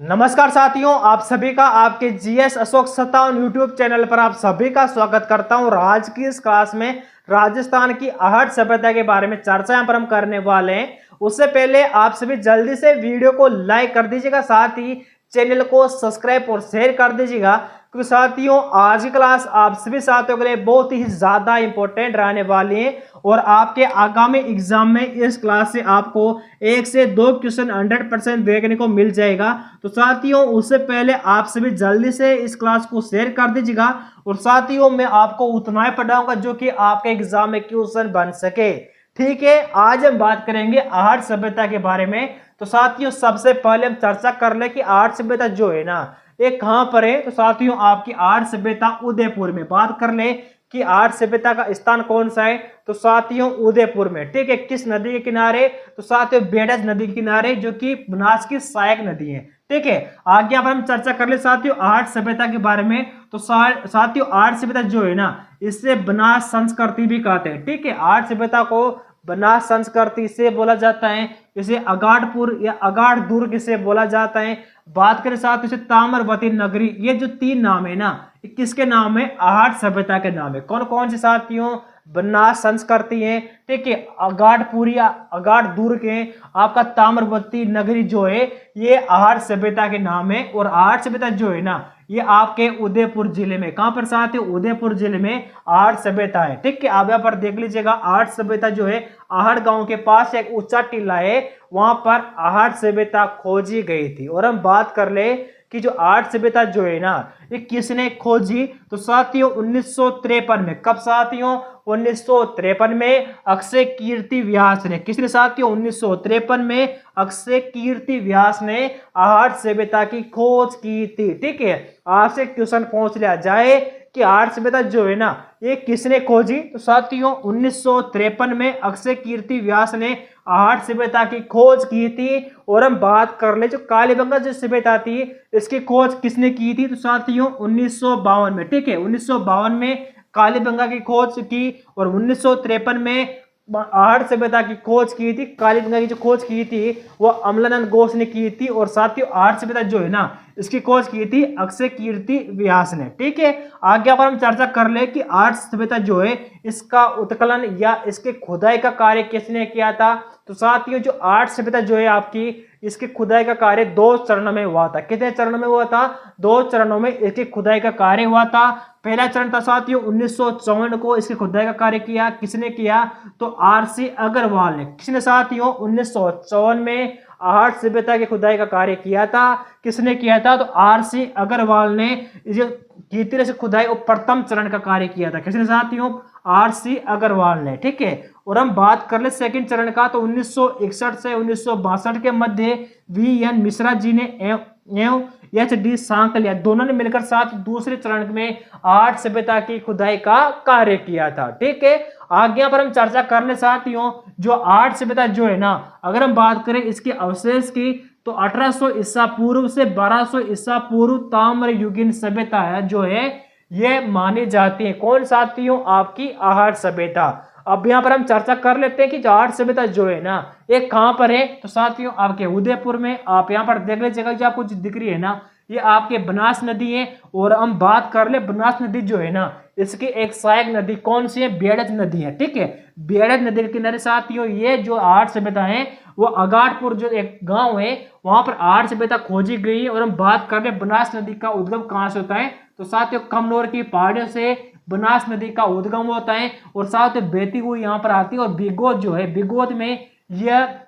नमस्कार साथियों, आप सभी का आपके जीएस अशोक 57 यूट्यूब चैनल पर आप सभी का स्वागत करता हूं। और आज की इस क्लास में राजस्थान की आहट सभ्यता के बारे में चर्चा यहाँ पर हम करने वाले हैं। उससे पहले आप सभी जल्दी से वीडियो को लाइक कर दीजिएगा, साथ ही चैनल को सब्सक्राइब और शेयर कर दीजिएगा, क्योंकि साथियों आज की क्लास आप सभी साथियों के लिए बहुत ही ज्यादा इंपॉर्टेंट रहने वाली है। और आपके आगामी एग्जाम में इस क्लास से आपको 1 से 2 क्वेश्चन 100% देखने को मिल जाएगा। तो साथियों उससे पहले आप सभी जल्दी से इस क्लास को शेयर कर दीजिएगा। और साथियों मैं आपको उतना ही पढ़ाऊंगा जो कि आपके एग्जाम में क्वेश्चन बन सके। ठीक है, आज हम बात करेंगे आहट सभ्यता के बारे में। तो साथियों सबसे पहले हम चर्चा कर ले कि आहट सभ्यता जो है ना ये कहां पर है। तो साथियों आपकी आहट सभ्यता उदयपुर में। बात कर ले कि आहट सभ्यता का स्थान कौन सा है। तो साथियों उदयपुर में। ठीक है, किस नदी के किनारे? तो साथियों बेडज नदी के किनारे, जो कि बनास की सहायक नदी है। ठीक है, आगे अब हम चर्चा कर ले साथियों आहट सभ्यता के बारे में। तो साथियों आहट सभ्यता जो है ना इससे बनास संस्कृति भी कहते हैं। ठीक है, आहट सभ्यता को बनास संस्कृति से बोला जाता है, इसे अगाड़पुर या अगाड़ दुर्ग से बोला जाता है। बात करें साथ इसे ताम्रवती नगरी, ये जो 3 नाम है ना ये किसके नाम है? आहट सभ्यता के नाम है। कौन कौन से साथियों? बनास संस्कृति है, ठीक है, अगाड़पुर या अगाड़ दुर्ग है, आपका ताम्रवती नगरी जो है ये आहट सभ्यता के नाम है। और आहट सभ्यता जो है ना ये आपके उदयपुर जिले में, कहां पर साथियों? उदयपुर जिले में आहट सभ्यता है। ठीक है, आप यहाँ पर देख लीजिएगा आहट सभ्यता जो है आहट गांव के पास एक ऊंचा टीला है, वहां पर आहट सभ्यता खोजी गई थी। और हम बात कर ले कि जो आहट सभ्यता जो है ना ये किसने खोजी? तो साथियों 1953 में। कब साथियों? 1953 में अक्षय कीर्ति व्यास ने। किसने साथियों? 1953 में अक्षय कीर्ति व्यास ने आहट सभ्यता की खोज की थी। ठीक है, आपसे क्वेश्चन पूछ लिया जाए कि आहट सभ्यता जो है ना ये किसने खोजी? तो साथियों 1953 में अक्षय कीर्ति व्यास ने आहट सभ्यता की खोज की थी। और हम बात कर ले जो कालीबंगा जो सभ्यता थी इसकी खोज किसने की थी? तो साथियों 1952 में। ठीक है, 1952 में कालीबंगा की खोज की। और 1953 में आहट सभ्यता की खोज की थी। कालीबंगा की जो खोज की थी वो अमलानंद घोष ने की थी। और साथियों आहट सभ्यता जो है ना इसकी खोज की थी अक्षय कीर्ति व्यास ने। ठीक है, आगे पर हम चर्चा कर ले कि आहट सभ्यता जो है इसका उत्खनन या इसके खुदाई का कार्य किसने किया था। तो साथियों जो आहट सभ्यता जो है आपकी इसकी खुदाई का कार्य 2 चरणों में हुआ था। कितने चरणों में हुआ था? 2 चरणों में इसकी खुदाई का कार्य हुआ था। पहला चरण था साथियों 1954 को इसकी खुदाई का कार्य किया। किसने किया? तो आरसी अग्रवाल ने। किसने साथियों? 1954 में आहट सभ्यता की खुदाई का कार्य किया था। किसने किया था? तो आरसी अग्रवाल ने जो की तरह से खुदाई और प्रथम चरण का कार्य किया था। किसने साथियों? आरसी अग्रवाल ने। ठीक है, और हम बात कर ले सेकंड चरण का। तो 1961 से 1962 के मध्य वीएन मिश्रा जी ने एवं एच.डी. सांकलिया दोनों ने मिलकर साथ दूसरे चरण में आहट सभ्यता की खुदाई का कार्य किया था। ठीक है, आगे पर हम चर्चा कर ले साथियों जो आहट सभ्यता जो है ना अगर हम बात करें इसके अवशेष की तो 1800 ईसा पूर्व से 1200 ईसा पूर्व ताम्रयुगीन सभ्यता है जो है ये मानी जाती है। कौन साथियों? आपकी आहट सभ्यता। अब यहाँ पर हम चर्चा कर लेते हैं कि जो आहट सभ्यता जो है ना ये कहां पर है। तो साथियों आपके उदयपुर में। आप यहाँ पर देख लीजिएगा जो आपको दिख रही है ना ये आपके बनास नदी है। और हम बात कर ले बनास नदी जो है ना इसकी एक सहायक नदी कौन सी है? बेडज नदी है। ठीक है, बेडज नदी के किनारे साथियों ये जो आहट सभ्यता है वो अगाड़पुर जो एक गांव है वहां पर आहट सभ्यता खोजी गई है। और हम बात कर ले बनास नदी का उद्गम कहां से होता है। तो साथियों कमनौर की पहाड़ियों से बनास नदी का उद्गम होता है और साथ में बहती हुई यहाँ पर आती है। और बिगोद जो है बिगोद में यह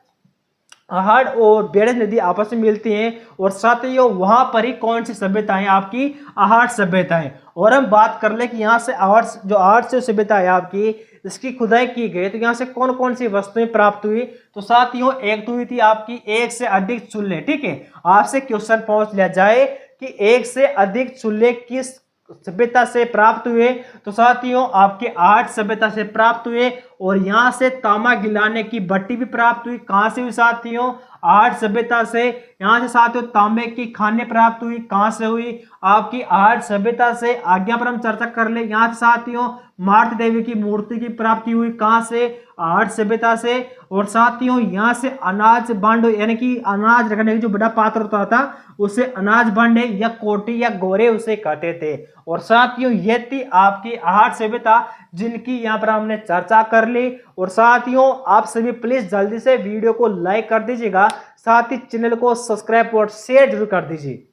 आहट और बेडज नदी आपस में मिलती हैं। और साथ ही वहां पर ही कौन सी सभ्यताएं? आपकी आहट सभ्यताएं। और हम बात कर ले कि यहाँ से आहट से सभ्यता है आपकी इसकी खुदाई की गई तो यहाँ से कौन कौन सी वस्तुएं प्राप्त हुई। तो साथियों एक तो हुई थी आपकी 1 से अधिक चूल्हे। ठीक है, आपसे क्वेश्चन पूछ लिया जाए कि 1 से अधिक चूल्हे किस सभ्यता से प्राप्त हुए। तो साथियों आपके आहट सभ्यता से प्राप्त हुए। और यहां से तांबा गिलाने की भट्टी भी प्राप्त हुई। कहां से हुई साथियों? आहट सभ्यता से। यहाँ से साथियों तांबे की खाने प्राप्त हुई, कहां से हुई, आपकी आहट सभ्यता से। आज्ञा पर हम चर्चा कर ले। यहाँ से साथियों मार्त देवी की मूर्ति की प्राप्ति हुई, कहां से, आहट सभ्यता से। और साथियों यहाँ से अनाज बांड यानी कि अनाज रखने का जो बड़ा पात्र होता था उसे अनाज बांडे या कोटी या गोरे उसे कहते थे। और साथियों ये थी आपकी आहट सभ्यता जिनकी यहाँ पर हमने चर्चा कर ली। और साथियों आप सभी प्लीज जल्दी से वीडियो को लाइक कर दीजिएगा, साथ ही चैनल को सब्सक्राइब और शेयर जरूर कर दीजिए।